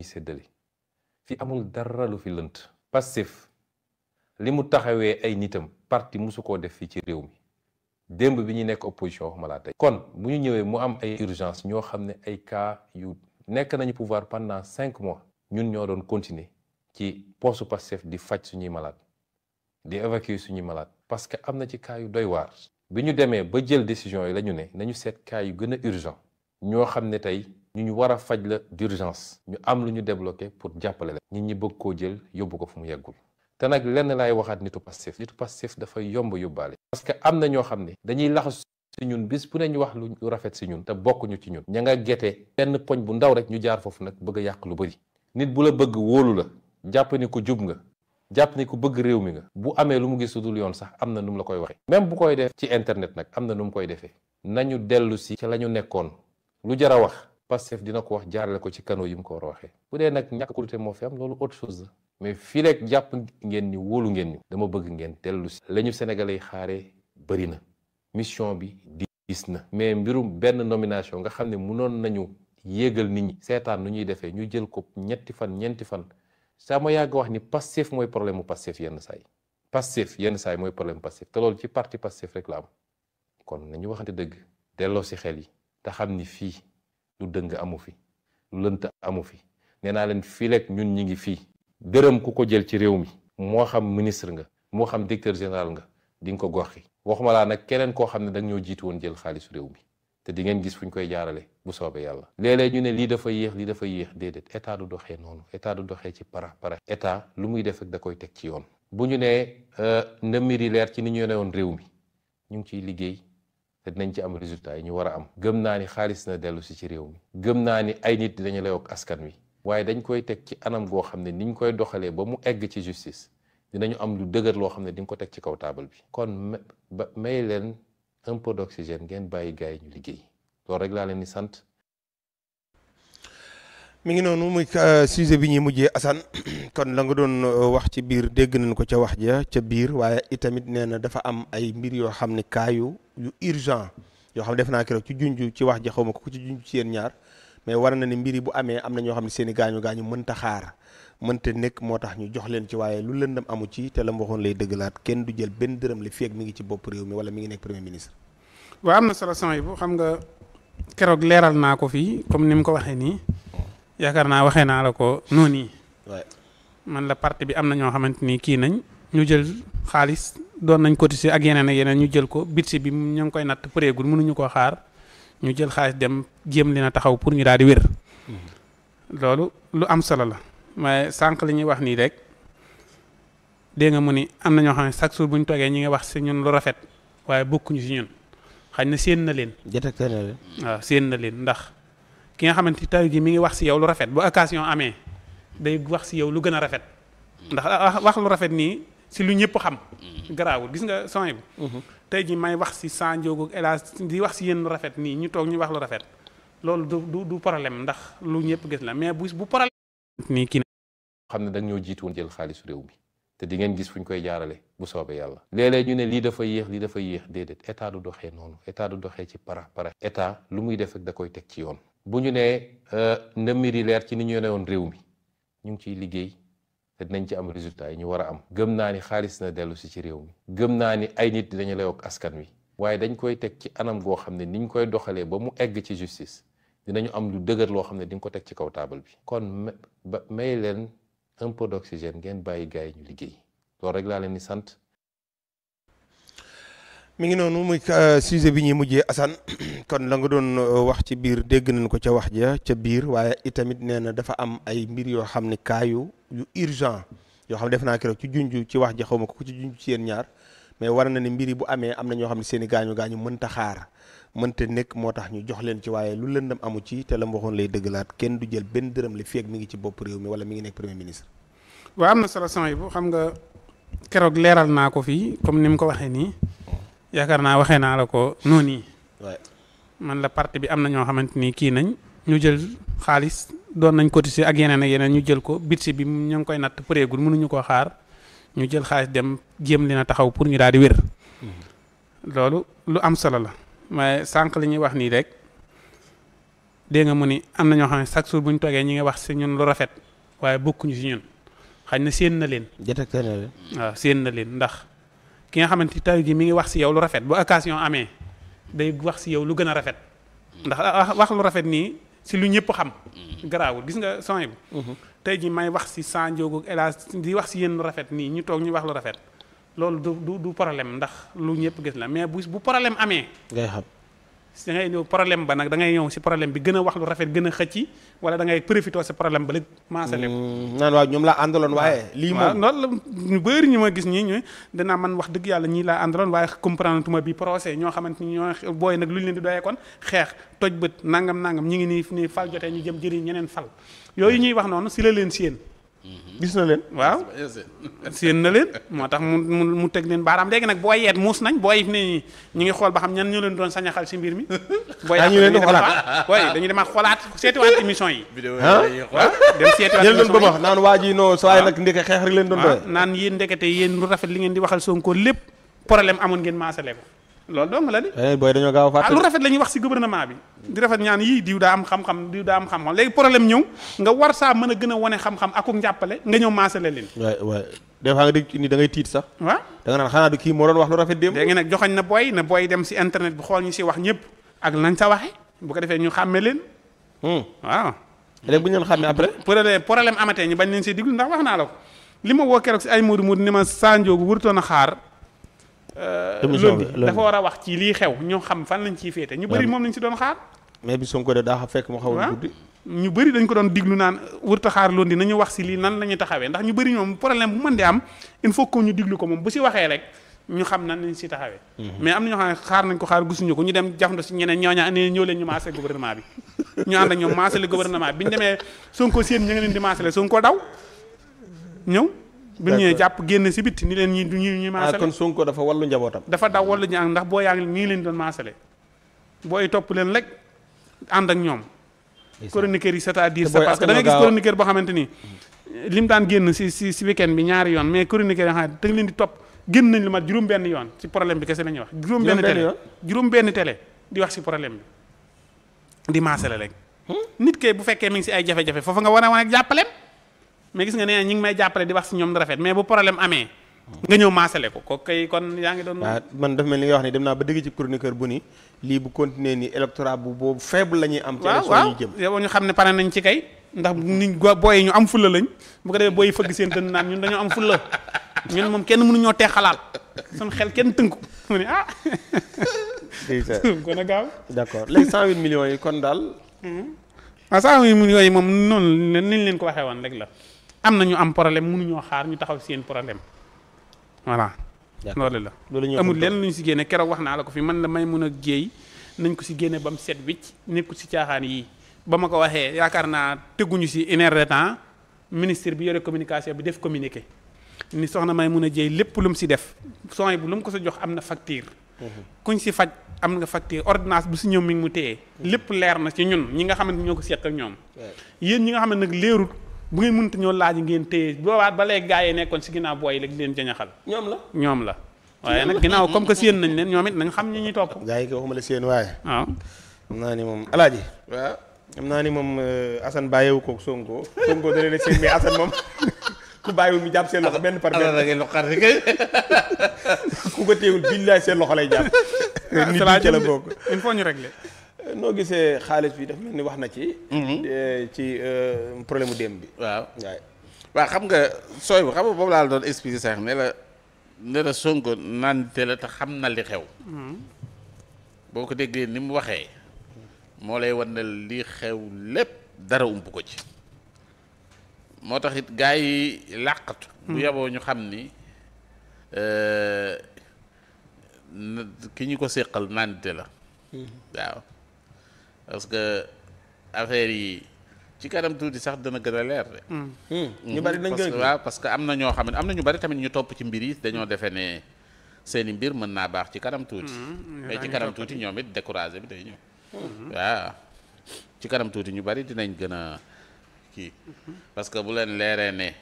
séddale fi amul dara lu fi lënt. Pastef li mu taxawee ay nitam parti musu koo def fii ci réew mi démb bi ñu nekk opposition waxuma laa tey. kon bu ñu ñëwee mu am ay urgence ñoo xam ne ay cas yu nekk nañu pouvoir pendant 5 mois ñun ñoo doon continuer ci postu Pastef di faj suñuy malade di évacuer suñuy malade parce que am na ci cas yu doy waar. bi ñu demee ba jël décision yi la ñu ne nañu seet cas yu gën a urgent ñoo xam ne tey ñu war a faj la d'urgence ñu am lu ñu débloqué pour jàppale la nit ñi bëgg koo jël yóbbu ko fu mu yeggul. te nag lenn laay waxaat nitu Pastef dafay yomb yóbbaale. parce que am na ñoo xam ne dañuy laxas si ñun bis bu ne ñu wax lu rafet si ñun te bokkuñu ci ñun. ña nga gete benn poñ bu ndaw rek ñu jaar foofu nag bëgg a yàq lu bëri. nit bu la bëgg wóolu la jàpp ni ko jub nga jàpp ni ko bëgg réew mi nga bu amee lu mu gis lu dul yoon sax am na nu mu la koy waxee. même bu koy def ci internet nag am na nu mu koy defee. nañu dellu si ca la ñu nekkoon lu jar a wax Pastef dina ko wax jaarale ko ci canaux yi mu ko war a waxee. bu dee nag ñàkk kóolute moo fi am loolu autre chose la. mais fii rek jàpp ngeen ni wóolu ngeen ñu dama bëgg ngeen dellu si la ñu sénégalais yi xaaree bëri na mission bi diis na mais mbirum benn nomination nga xam ne mënoon nañu yéegal nit ñi seetaan nu ñuy defee ñu jël ko ñetti fan ñeenti fan saa ma yàgg wax ni Pastef mooy problème mu Pastef yenn saa yi Pastef yenn saa yi mooy problème Pastef te loolu ci parti Pastef rek la am kon nañu waxante dëgg delloo si xel yi te xam ni fii lu dëng amu fi lu lënt amu fi nee naa leen fii rek ñun ñi ngi fii dërëm ku ko jël ci réew mi moo xam ministre nga moo xam directeur général nga di nga ko goxi waxuma laa nag keneen koo xam ne danga ñoo jiitu woon jël xaalisu réew mi te di ngeen gis fu ñu koy jaarale bu soobee yàlla. léeg-léeg ñu ne lii dafa yéex déedéet état du doxee noonu état du doxee ci para état lu muy def ak da koy teg ci yoon. bu ñu nee na mbir yi leer ci ni ñu yore woon réew mi ñu ngi ciy liggéey te dinañ ci am résultat yi ñu war a am. gëm naa ni xaalis na dellu si ci réew mi. gëm naa ni ay nit dinañu lay ak askan wi. waaye dañ koy teg ci anam goo xam ne niñ koy doxalee ba mu egg ci justice dinañu am lu dëgër loo xam ne di nga ko teg ci kaw taabal bi. kon may leen un peu d'oxygène ngeen bàyyi gars yi ñu liggéey loolu rek laa leen di sant. mi ngi noonu muy sujet bi ñuy mujjee Assane kon la nga doon wax ci biir dégg nañ ko ca wax ja ca biir waaye itamit nee na dafa am ay mbir yoo xam ne cas yu urgent yoo xam ne def naa keroog ci junj ci wax ja xaw ma ko ci junj ci yéen ñaar. mais war na ne mbir yi bu amee am na ñoo xam ne seen i gaañu mënta xaar mënta nekk moo tax ñu jox leen ci waaye lu lëndam amu ci te la mu waxoon lay dëggalaat kenn du jël benn dërëm li feeg mi ngi ci bopp réew mi wala mi ngi nekk premier ministre. waaw am na solo son yi bu xam nga keroog leeral naa ko fii comme ni mu ko waxee nii yaakaar naa waxee naa la ko noonu yi man la parti bi am na ñoo xamante ni kii nañ ñu jël xaalis doon nañ cotiser ak yeneen ñu jël ko budget bi ñu ngi koy natt pareegul mënuñu koo xaar. ñu jël xaalis dem jéem leen a taxaw pour ñu daal di wér loolu lu am solo la waaye sànq li ñuy wax nii rek dégg nga mu ni am na ñoo xam ne chaque jour bu ñu toogee ñi ngi wax si ñun lu rafet waaye bokkuñu si ñun xañ na séen na leen. détecté na leen. waaw séen na leen ndax ki nga xamante tey jii mi ngi wax si yow lu rafet bu occasion amee day wax si yow lu gën a rafet ndax wax lu rafet nii si lu ñëpp xam. garaawul gis nga son bi. tey jii may wax si Sa Ndiogou ak El Hadj di wax si yéen lu rafet nii ñu toog ñu wax lu rafet loolu du problème ndax lu ñëpp gis la mais bu problème nii kii xam ne da ñoo jiitu woon jël xaalisu réew mi te di ngeen gis fu ñu koy jaarale bu soobee yàlla. léeg-léeg ñu ne lii dafa yéex déedéet état du doxee noonu état du doxee ci para état lu muy def ak da koy teg ci yoon. bu ñu nee na mbir yi leer ci ni ñu yore woon réew mi ñu ngi ciy liggéey. te dinañ ci am résultat yi ñu war a am. gëm naa ni xaalis na dellu si ci réew mi. gëm naa ni ay nit dinañu lay ak askan wi. waaye dañ koy teg ci anam goo xam ne niñ koy doxalee ba mu egg ci justice dinañu am lu dëgër loo xam ne di nga ko teg ci kaw taabal bi. kon may leen un peu d'oxygène ngeen bàyyi gars yi ñu liggéey loolu rek laa leen di sant. mi ngi noonu muy sujet bi ñuy mujjee Assane kon la nga doon wax ci biir dégg nañ ko ca wax ja ca biir waaye itamit nee na dafa am ay mbir yoo xam ne cas yu urgent yoo xam ne def naa keroog ci junj ci wax ja xaw ma ko ci junj ci yéen ñaar mais war na ne mbir yi bu amee am na ñoo xam ne seen i gaañu mënta xaar mënta nekk moo tax ñu jox leen ci waaye lu lëndam amu ci te la mu waxoon lay dëggalaat kenn du jël benn dërëm li feeg mi ngi ci bopp réew mi wala mi ngi nekk premier ministre. waaw am na solo son yi bu xam nga keroog leeral naa ko fii comme ni mu ko waxee nii yaakaar naa waxee naa la ko noonu yi man la parti bi am na ñoo xamante ni kii nañ ñu jël xaalis doon nañ cotiser ak yeneen ñu jël ko budget bi ñu ngi koy natt pareegul mënuñu koo xaar ñu jël xaalis dem jéem leen a taxaw pour ñu daal di wér loolu lu am solo la waaye sànq li ñuy wax nii rek dégg nga mu ni am na ñoo xam ne chaque jour bu ñu toogee ñi ngi wax si ñun lu rafet waaye bokkuñu si ñun xañ na séen na leen. détecté na leen. waaw séen na leen ndax ki nga xamante tey jii mi ngi wax si yow lu rafet bu occasion amee day wax si yow lu gën a rafet ndax wax lu rafet nii si lu ñëpp xam. garaawul gis nga son bi. tey jii may wax si Sa Ndiogou hélas di wax si yéen lu rafet nii ñu toog ñu wax lu rafet loolu du problème ndax lu ñëpp gis la mais bu problème amee. ngay xam. da ngay ñëw problème ba nag da ngay ñëw si problème bi gën a wax lu rafet gën a xëcc wala da ngay profité si problème ba léegi maasale ko. naan waaw ñoom laa àndaloon waaye. lii moom loolu la ñu bëri ñu ma gis ñii ñu danaa man wax dëgg yàlla ñii laa àndaloon waaye comprendre tuma bi procès ñoo xamante ni ñoo booy nag lu ñu leen di doyee kon xeex toj bët nangam ñi ngi nii fal jotee ñu jëm jëriñ ñeneen fal yooyu ñuy wax noonu si la leen séen. gis na leen. waaw séen na leen moo tax mu teg leen baaraam léegi nag booy yeet muus nañ booy ne ñu ngi xool ba xam ñan ñoo leen doon sañaxal si mbir mi. booy ñu leen di xoolaat booy dañuy demaat xoolaat seetiwaat émission yi. ah dem seetiwaat émission yi ba ma naan waa ji non saa yi nag ndeke xeex rek leen doon doye. naan yéen ndekete yéen lu rafet li ngeen di waxal Sonko lépp problème amoon ngeen maasale ko loolu dong la di. booy dañoo gaaw a fàtte. lu rafet la ñuy wax si gouvernement bi di rafet ñaan yii diw daa am xam-xam léegi problème ñëw nga war saa mën a gën a wane xam-xam akuk njàppale nga ñëw maasale leen. waay des fois nga dégg ni da ngay tiit sax. waaw da nga naan xanaa du kii moo doon wax lu rafet démb. léegi nag joxoñ na booy dem si internet bi xool ñu si wax ñëpp ak nañ sa waxe bu ko defee ñu xàmme leen. waaw. léegi bu ñu leen xàmmee après. problème amatee ñu bañ leen see diglu ndax wax naa la ko li ma woo keroog si ay muudu ni ma Sa Ndiogou wurutoon a xaar. lundi dafa war a wax ci lii xew ñoo xam fan lañ ciy féete ñu bëri moom lañ si doon xaar. mais bi Sonko de daa fekk mu xaw a guddi. ñu bëri dañ ko doon diglu naan wurta xaar lundi nañu wax si lii nan la ñuy taxawee ndax ñu bëri ñoom problème bu mën di am il faut que ñu diglu ko moom bu si waxee rek ñu xam nan lañ si taxawee. mais am na ñoo xam ne xaar nañ ko xaar gisuñu ko ñu dem jafandu si ñeneen ñooña ne ñëw leen ñu maasale gouvernement bi ñu ànd ak ñoom maasale gouvernement bi ñu demee Sonko seen ña nga leen di maasale Sonko daw ñëw bi ñu ñëwee jàpp génn si bitti ni leen ñi maasale. kon Sonko dafa wallu njabootam. dafa daw wallu ñu ndax boo yaa ngi nii leen doon maasale booy topp leen rek ànd ak ñoom. chroniqueur yi c'est-à-dire c'est parce que da ngay gis chroniqueur boo xamante ni lim daan génn si weekend bi ñaari yoon mais chroniqueur yoo xam ne da nga leen di topp génn nañ lu mat juróom-benn yoon si problème bi kese la ñuy wax. juróom-benn télé di wax si problème bi di maasale rek. nit kay bu fekkee mi ngi si ay jafe-jafe foofu nga war a wane jàppaleem mais gis nga nee ñi ngi may jàppale di wax si ñoom rafet mais bu problème amee nga ñëw maasale ko kay kon yaa ngi doon. waaw man dafa mel ni nga wax ni dem naa ba dégg ci chroniqueur bu ni lii bu continuer ni électorat bu boobu faible la ñuy am. ci élection yi jëm yow ñu xam ne pare nañ ci kay ndax nit booy yi ñu am fulla lañ bu ko defee booy yi fëgg seen dënn naan ñun dañoo am fulla ñun moom kenn mënuñoo tee xalaat suñu xel kenn tënku mu ne ah. kon a gaaw. d'accord léegi 108 millions yi kon daal. waaw 108 millions yi moom noonu niñ leen ko waxee woon rek la am na ñu am problème mënuñoo xaar ñu taxaw seen problème voilà. loolu la amul lenn lu ñu si génne keroog wax naa la ko fi man la may mun a géey nañ ko si génne ba mu set wicc nekkul si caaxaan yii ba ma ko waxee yaakaar naa teguñu si une heure de temps ministre bi yore communication bi def communiqué ni soxna may mun a jéey lépp lu mu si def son bu lu mu ko sa jox am na facture kuñ si faj am nga facture ordonnance bu si ñëw mi ngi mu téye lépp leer na ci ñun ñi nga xamante ñoo ko seq ak ñoom yéen ñi nga xam ne nag leerut bu ngeen mënta ñoo laaj ngeen téye boobaat ba léegi gaa yi nekkoon si ginnaaw booy léegi leen jañaxal ñoom la waaye nag ginnaaw comme que séen nañ leen ñoom it nañ xam ñi ñuy topp gaa yi ko waxuma la séen waaye waaw xam naa ni moom alaaji waaw xam naa ni moom Assane bàyyiwu ko Sonko da leen séen mais Assane moom ku bàyyiwul mu jàpp seen loxo benn par benn ku ko téewul billaay seen loxo lay jàpp nit ñi ca la bokk il faut ñu régler noo gisee xaalis bi dafa mel ni wax na ci problème mu démb bi waaw xam nga sooy bu xam nga boobu laa la doon expliquer sax ne la Sonko nante la te xam na li xew boo ko déggee ni mu waxee moo lay wan ne li xew lépp dara ump ko ci moo tax it gaa yi làqatu bu yeboo ñu xam ni ki ñu ko séqal nante la waaw parce que affaire yi ci kanam tuuti sax dana gën a leer de. ñu bari nañ gën waaw parce que am na ñoo xam ne am na ñu bari tamit ñu topp ci mbir yi dañoo defee ne seeni mbir mën naa baax ci kanam tuuti. mais ci kanam tuuti ñoom it découragé bi day ñëw. waaw ci kanam tuuti ñu bari dinañ gën a kii parce que bu leen leeree ne